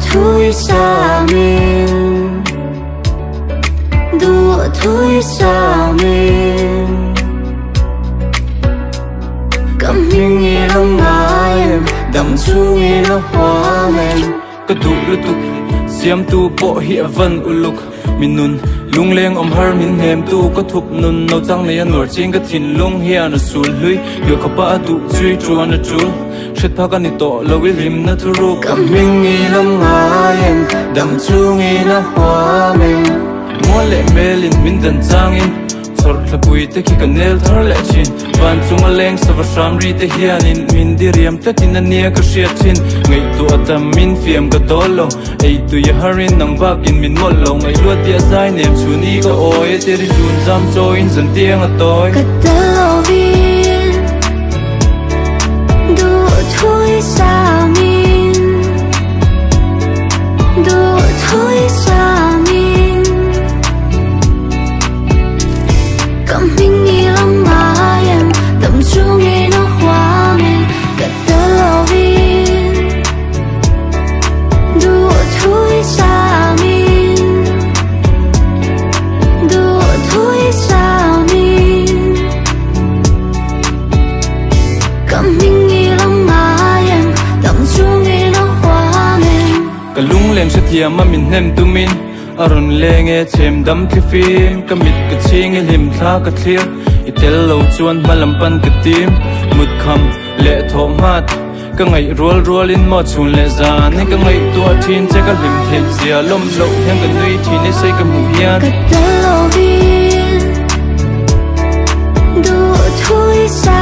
thui sa mình đua thui sa mình cầm hình nghe lòng ngài em đầm chu nghe nó hoa men cái tụ lụt xiêm tu bộ hiện vân uluk min nun lung leng om har min hem tu có thục nun nấu trăng này nổi trên cái thìn lung hia nó sul lưới yêu khắp ba tu chui chuan nó chul chết phá cái to lâu với lim nó thu ru cầm hình nghe lòng ngài em đầm chu nghe nó hoa men mua lệ mê linh min đần trang in sort la pui te ki kanel thar le chin van chunga leng sa va sham ri te hianin min diriam takin ania ka shia chin ngai tu atam min fiam ka dolo ei tu ya harin nang bakin min mol lo ngai luat dia sai nem chuni ka oi te ri jun jam join zan tiang a toy ka talovin du thui sa min du thui sa min cầm hình nghe lòng ngài em đầm chu nghe nó hoa men ka talovin du thui sa min du thui sa min cầm hình nghe lòng ngài em đầm chu nghe nó hoa men ka lung leng sa thiam ma min nem tu min arun lenge chem dam thi phim kamit ka ching lim thla ka thlir itel lo chuan malampan ka tim mut kham le thom hat ka ngai rol in mo chun le zan ni ka ngai tua thin che ka lim the zia lom lo heng ka nui thi ni sei ka mu hian ka talovin du thui sa